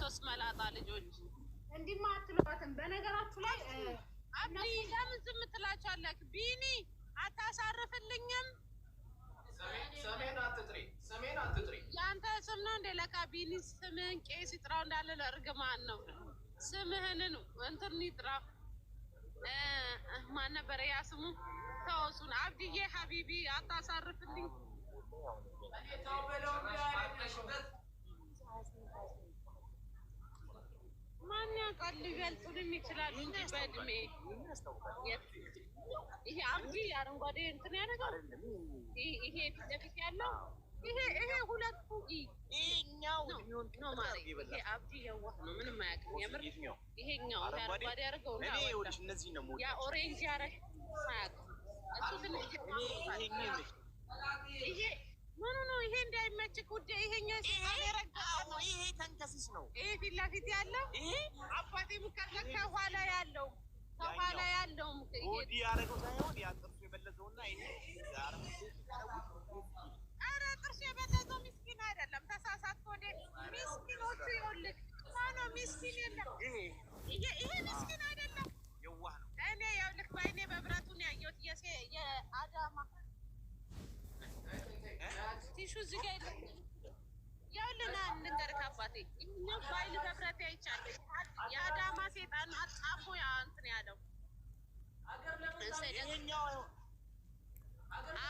ሶስት መላጣ ልጆች እንዲማ አትሏትም። በነገራችሁ ላይ አብዲ ለምን ዝም ትላቻለህ? ቢኒ አታሳርፍልኝም? ሰሜን አትጥሪ። ያንተ ስም ነው እንደ ለካ ቢኒ ስምህን ቄስ ይጥራው እንዳለ ለእርግማን ነው። ስምህን እንትን ይጥራ። ማን ነበረ ያ ስሙ? ተወሱን አብዲዬ ሀቢቢ አታሳርፍልኝ። ማን ያውቃል? ሊገልጹንም ይችላሉ እንጂ በእድሜ ይሄ አብዲ አረንጓዴ እንትን ያደርጋል። ይሄ ፊት ለፊት ያለው ይሄ ሁለቱ ይሄኛው ነው ማለት ይሄ አብዲ የዋህ ነው፣ ምንም አያውቅም። የምር ይሄኛው አረንጓዴ ያደርገው እና ያ ኦሬንጅ ያደርግ አያውቅም። እሱ ትንሽ ይሄ ምኑ ነው? ይሄ እንዳይመችክ ውዴ። ይሄኛው ይሄ ተንከሲስ ነው። ይሄ ፊት ለፊት ያለው አባቴ ሙከራ ከኋላ ያለው ይሄ ያደረገው ሳይሆን ያ ጥርሱ የበለዘውና ይሄ ኧረ ጥርሱ የበለዘው ምስኪን አይደለም። ተሳሳትኩ ወደ ምስኪኖቹ ይኸውልህ ማነው ምስኪን? የለም ይሄ ምስኪን አይደለም፣ የዋህ ነው። እኔ ይኸውልህ በዓይኔ በብረቱን ያየሁት የአዳማ ቲሹ እዚህ ጋር የለም። ይኸውልህ እንንገርህ አባቴ ይኸኛው በዓይን በብረት አይቻለሁ። የአዳማ ሴጣን አጣፎ እንትን ያለው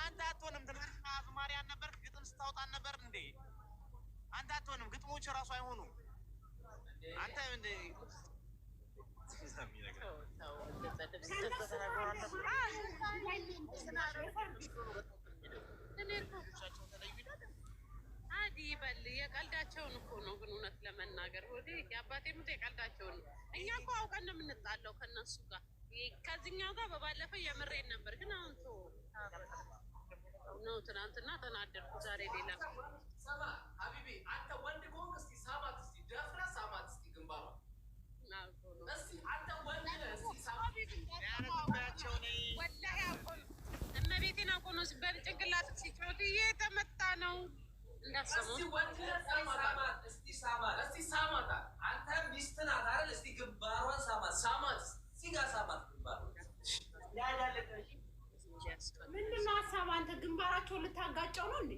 አንተ አትሆንም። ትናንትና አዝማሪያን ነበርክ፣ ግጥም ስታወጣን ነበር እንዴ? አንተ አትሆንም። ግጥሞች እራሱ አይሆኑም። አንተ እንደ አዲ በል የቀልዳቸውን እኮ ነው። ግን እውነት ለመናገር ወደ የአባቴ ሙት የቀልዳቸውን ነው። እኛ እኮ አውቀን ነው የምንጣለው ከነሱ ጋር። ከዚህኛው ጋር በባለፈው የምሬን ነበር፣ ግን አሁን ነው ትናንትና ተናደድኩ፣ ዛሬ ሌላ ሰማ። ሀቢቢ አንተ ወንድ ከሆንክ እስኪ ሳማት፣ እስኪ ደፍራ ሳማት፣ እስኪ ግንባሯ እስኪ አንተ ወንድ እስኪ ሳማት። ወላሂ አቆም እመቤቴን አቆ ነው በጭንቅላት ሲጮት እየተመታ ነው እንዳሰሙ። እስኪ ወንድ ሳማት፣ እስኪ ሳማት፣ እስኪ ሳማት። አንተ ሚስት ናት አይደል? እስኪ ግንባሯን ሳማት፣ ሳማት፣ እስኪ ጋር ሳማት ግንባሯን ያዳለቀሽ ምንድን ነው ሀሳብ? አንተ ግንባራቸውን ልታጋጨው ነው እንዴ?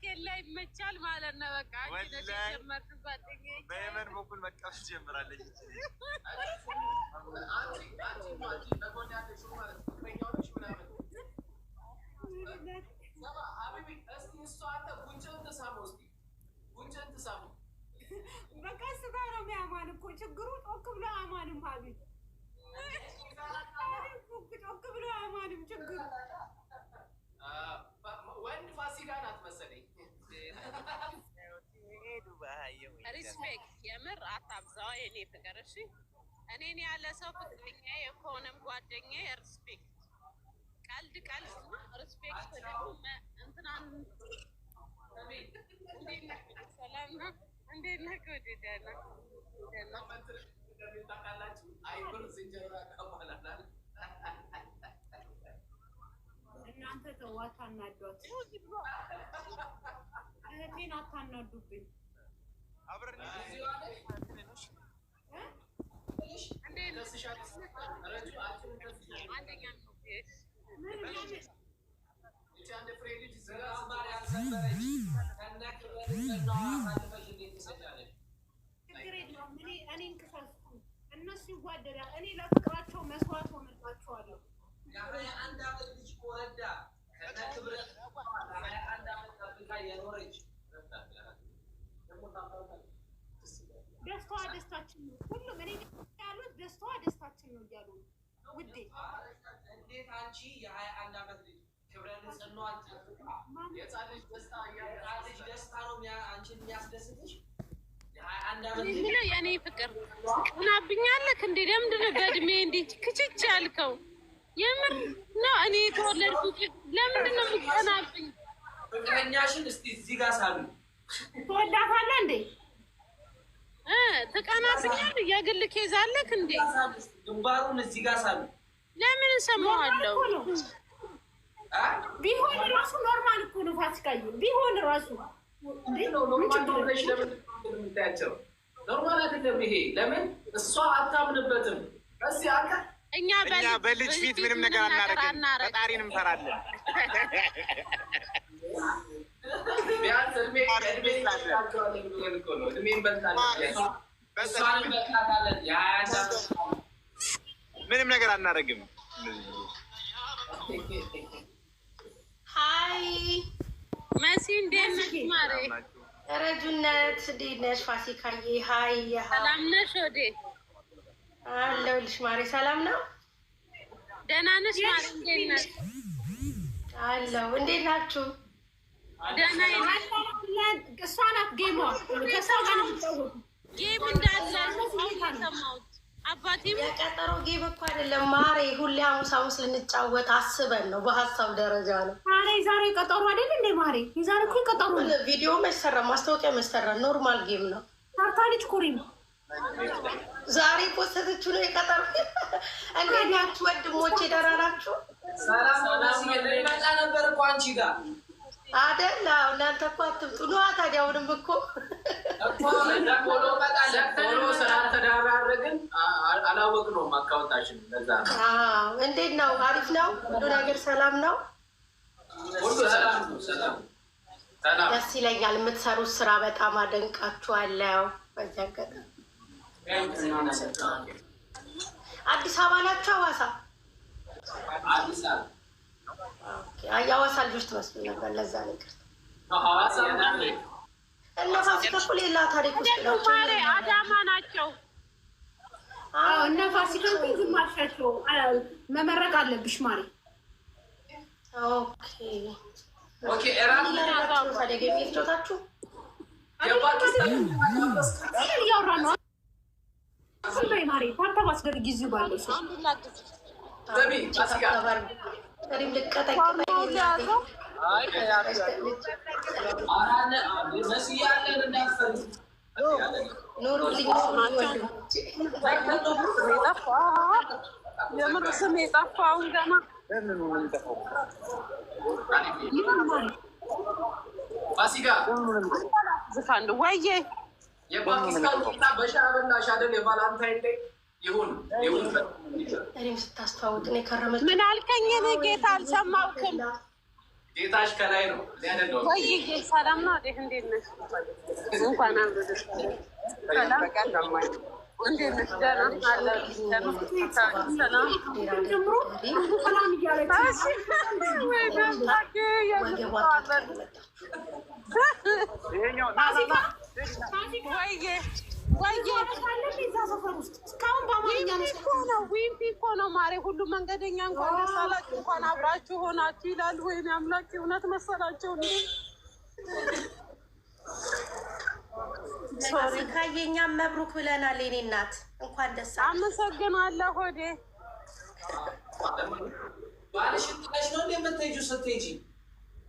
ኬላ ይመቻል ማለት ነው። በቃ በየመን በኩል መቃወስ ጀምራለች። በቃ ስጋ ነው የሚያማን እኮ ችግሩ። ጮክ ብሎ አማንም ሀቢብ ጮክ ብሎ አማንም ችግሩ። ወንድ ፋሲካ ናት መሰለኝ። ሪስፔክት የምር አታብዛዋ የኔ ፍቅር። እሺ እኔን ያለ ሰው ፍቅረኛ የሆነም ጓደኛ ሪስፔክት ቀልድ ሪስፔክት እንትናን ሰላም ነው። እንዴት ነህ? ወደደና እናንተ ተዋት፣ አናዷት። እህቴን አታናዱብኝ። አብረን እነሱ ይዋደዳል። እኔ ለፍቅራቸው መስዋዕት ሆነላቸዋለሁ። የአንድ አመት ልጅ ኮረዳ ከነክብረት 21 አመት ጠብቃ የኖረች ደስታዋ ደስታችን ነው። ሁሉም እኔ ያሉት ደስታዋ ደስታችን ነው እያሉ ውዴ። እንዴት አንቺ የ21 አመት ልጅ ክብረ ንጽህናዋን ጠብቃ የጻን ልጅ ደስታ ነው አንቺን የሚያስደስትሽ? ምንድነው የኔ ፍቅር ሆናብኛለክ እንዴ? ለምንድነው በእድሜ እንዴት ክችች ያልከው? የምር ነው እኔ የተወለድኩት። ለምንድነው የምትቀናብኝ? ፍቅረኛሽን እስቲ እዚህ ጋር ሳሉ ትወዳታለህ እንዴ? ተቀናብኛል የግል ኬዝ አለክ እንዴ? ግንባሩን እዚህ ጋር ሳሉ ለምን ሰማዋለሁ? ቢሆን ራሱ ኖርማል እኮ ነው። ፋሲካዬ ቢሆን ራሱ ኖርማል አይደለም ይሄ። ለምን እሷ አታምንበትም? እኛ በልጅ ፊት ምንም ነገር አናደርግም። ፈጣሪን እንፈራለን። ምንም ነገር አናደርግም። ሀይ መሲ እንዴት ነሽ? ማሬ ረጁነት እንዴት ነሽ? ፋሲካዬ ሀይ ሰላም ነሽ? ወዴ አለሁልሽ ማሬ። ሰላም ነው? ደህና ነሽ ማሬ? እንዴት ነሽ? አለሁ። እንዴት ናችሁ? ደህና ነሽ? እሷ ናት ጌሟ ከሰው ጋር ነው የምትጫወቱ። ጌም እንዳለ ሰማሁት። አባቴም የቀጠሮ ጌም እኮ አይደለም ማሬ። ሁሌ ሐሙስ ሐሙስ ልንጫወት አስበን ነው። በሀሳብ ደረጃ ነው ማሬ። ዛሬ ቀጠሮ አይደል እንዴ ማሬ? የዛሬ እኮ ቀጠሮ ነው። ቪዲዮ መሰራ፣ ማስታወቂያ መሰራ፣ ኖርማል ጌም ነው። ታርታለች ኩሪም ዛሬ ፖስተችው ነው የቀጠሮ። እንዴት ናችሁ ወንድሞቼ? ደህና ናችሁ? መጣ ነበር እኮ አንቺ ጋር አደላ። እናንተ እኮ አትምጡ ነዋ። ታዲያ አሁንም እኮ ስላልተዳራረግን አላወቅነውም አካውንታችን። ለዛ ነው። እንዴት ነው? አሪፍ ነው? ሁሉ ነገር ሰላም ነው? ሁሉ ሰላም ነው። ሰላም ደስ ይለኛል። የምትሰሩት ስራ በጣም አደንቃችኋለሁ። በዚህ አጋጣሚ አዲስ አበባ ናችሁ? ሐዋሳ? አዲስ አበባ የሐዋሳ ልጆች ትመስሉ ነበር። ለዛ ነው ይቅርታ። እነ ፋሲካ እኮ ሌላ ታሪክ ውስጥ ነው። ማሬ አዳማ ናቸው። እነ ፋሲካ ዝም አልሻቸው። መመረቅ አለብሽ ማሬ። ኦኬ ኦኬ። ታዲያ ጌም እየተጫወታችሁ እያወራ ነው ማሬ። ታብታብ አስደርጊ ጊዜው ባለው ሰው ሪም ልቀጠቅ ኑሩልኝ ወንድሞቼ። የምር ስም የጠፋውን ገና ፋሲካ ዝፋንድ ወዬ የፓኪስታን ጌታ በሻበላሽ አይደል? የቫላንታይን ዴይ ይሁን ሪም ስታስተዋውቅን የከረመች ምን አልከኝ? እኔ ጌታ አልሰማሁትም። ጌታሽ ከላይ ነው። ወይ ሰላም ነው? እንዴት ነሽ? እንኳን አብረን ሰላም እንዴት ነሽ? ደህና አለ ሰላም ጀምሮ ሰላም እያለች ዊምፒ እኮ ነው ማሬ። ሁሉ መንገደኛ እንኳን ደስ አላችሁ፣ እንኳን አብራችሁ ሆናችሁ ይላሉ። ወይኔ አምላክ እውነት መሰላቸው እንዴ? ፋሲካዬ እኛም መብሩክ ብለናል። የኔ እናት እንኳን ደስ አለሽ። አመሰግናለሁ። ሆዴ ባልሽን ጥለሽ ነው እንደምትሄጂው? ስትሄጂ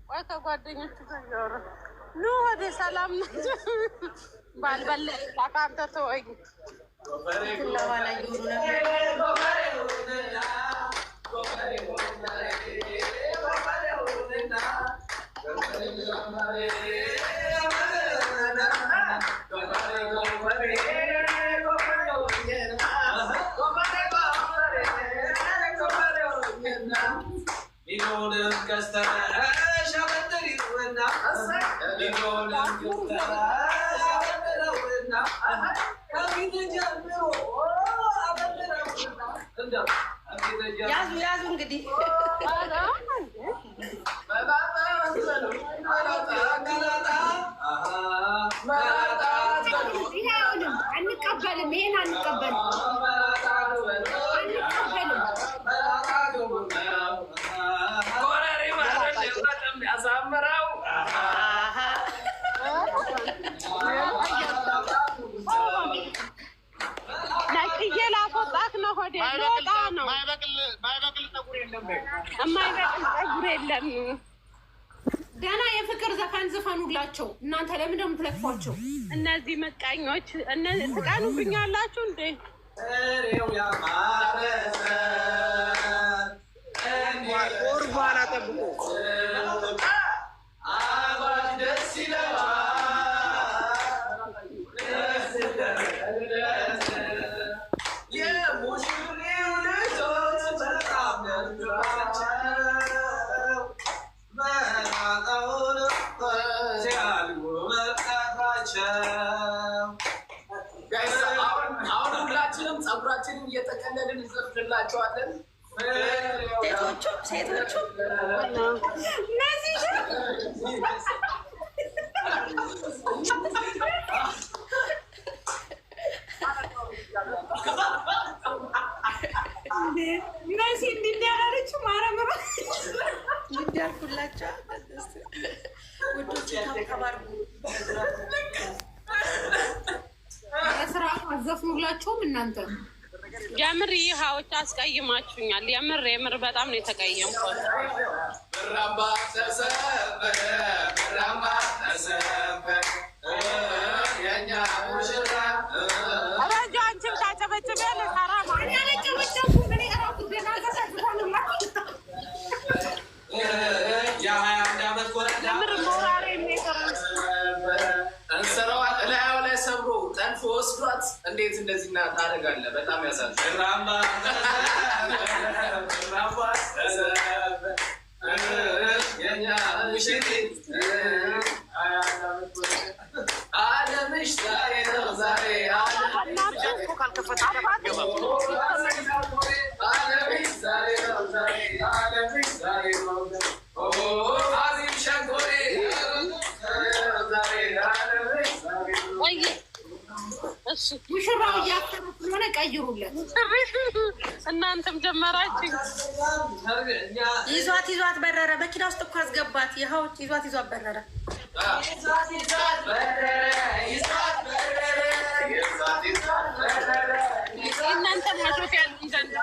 ወይ ከጓደኞች ተጀረ ኑ ሆዴ ሰላም ናቸው። ባልበለ ካንተ ተወኝ ለዋላ ይሁን ነበር ያዙ ያዙ እንግዲህ አንቀበልም። ይሄን አንቀበልም። ነቅዬ ላስወጣት ነው ሆዴ። ልወጣ ነው። ማይበቅል ፀጉር የለም። የማይበቅል ፀጉር የለም። ገና የፍቅር ዘፈን ዝፈኑላቸው። እናንተ ለምን እንደምትለፏቸው? እነዚህ መቃኞች እነዚህ ትቀኑብኛላችሁ እንዴ? ቁርባን አጠብቁ። ደስ ይለዋል የሙሽሪው ልጆች በጣም አሁን ሁላችንም ፀጉራችንን እየጠቀለልን እንዘፍንላቸዋለን። ሴቶቹ መሲ እንዲያለችው ማረምራ እንዲያልኩላቸው ውዶች ተባርኩ። በስርዓቱ አዘፍኑላቸውም እናንተ። የምር ይሃዎች አስቀይማችሁኛል። የምር በጣም ነው የተቀየምኩት። ብራምባ ተሰበረ ብራምባ ተሰበረ የኛ ሙሽራ አራጃ አንቺም ታጨበጭበል ታራማ ያለጨበጨቡ ምን ይራቁ ገና የ21 ዓመት ጎረዳ የምር ሞራሬ የሚቀር እንሰራዋል። እላዩ ላይ ሰብሮ ጠልፎ ወስዷት እንዴት እንደዚህ ታደርጋለህ? በጣም ያሳዝናል። ብራምባ ብራምባ ተሰበረ የኛ ሙሽሪት አለምሽ ዛሬ ነው ዛሬ አለምሽ ዛሬ ነው ዛሬ አለምሽ ዛሬ ነው አዚም ሸንኮሬ ዛሬ አለምሽ ዛሬ ነው። ሙሽራው እያፈረ ስለሆነ ቀይሩለት። እናንተም ጀመራችሁ። ይዟት በረረ። መኪና ውስጥ እኮ አስገባት። ይኸው ይዟት በረረ። እናንተ ማሾፍ ያሉኝ ዘንድ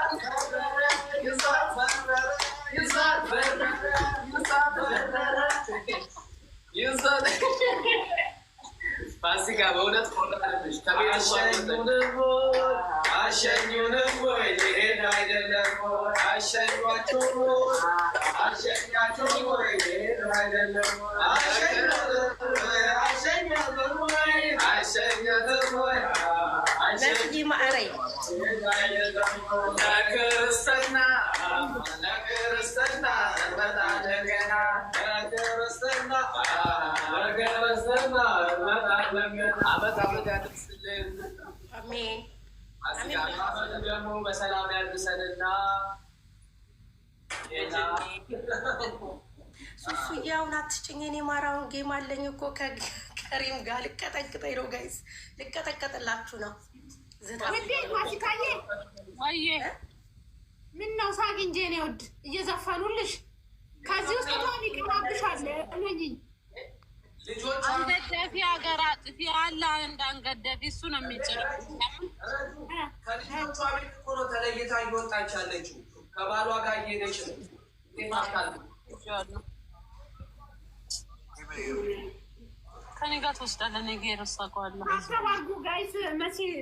ፋሲካ በእውነት ቆረጠልሽ። አሸኙንም ወይ ሊሄድ አይደለም አሸኟቸው አሸኛቸው ወይ ሊሄድ አይደለም አሸኛትም ወይ ለዚህ ማዕረይ ለክርስትና እንመጣለን ገና ለክርስትና አመት ያድርስልን። አሜን። ደግሞ በሰላም ያድርሰንና ሱሱዬ አሁን አትጭኝ። እኔ ማራውን ጌም አለኝ እኮ ከከሪም ጋር ልቀጠቅጠኝ ነው ጋይስ፣ ልቀጠቀጥላችሁ ነው። ማሲካዬ ምን ነው ሳቅ እንጂ እኔ ወድ እየዘፈኑልሽ ከዚህ ውስጥ ማን ይቀራብሻል? እለኝኝ አንገደፊ ሀገር አጥፊ አለ እንዳንገደፊ እሱ ነው የሚጭረው። ከልጆቿ ቤት እኮ ነው ተለይታ እየወጣች ያለችው። ከባሏ ጋር እየሄደች ነው። ከኔ ጋር ትወስዳለህ። እኔ ጋር እረሳቀዋለሁ። አስተባርጉ ጋይስ።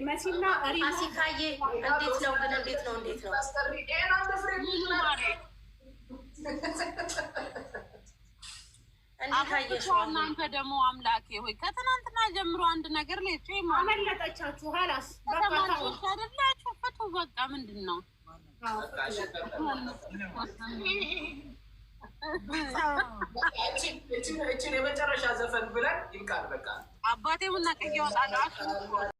መሲና ማሲካዬ እንዴት ነው ግን? እንዴት ነው እናንተ ደግሞ አምላኬ ሆይ ከትናንትና ጀምሮ አንድ ነገር ላይ አመለጠቻችሁ። ሀላስ አይደላችሁ ፍቱ። በቃ ምንድን ነው እችን የመጨረሻ ዘፈን ብለን ይልቃል። በቃ አባቴ ምናቀ ይወጣል።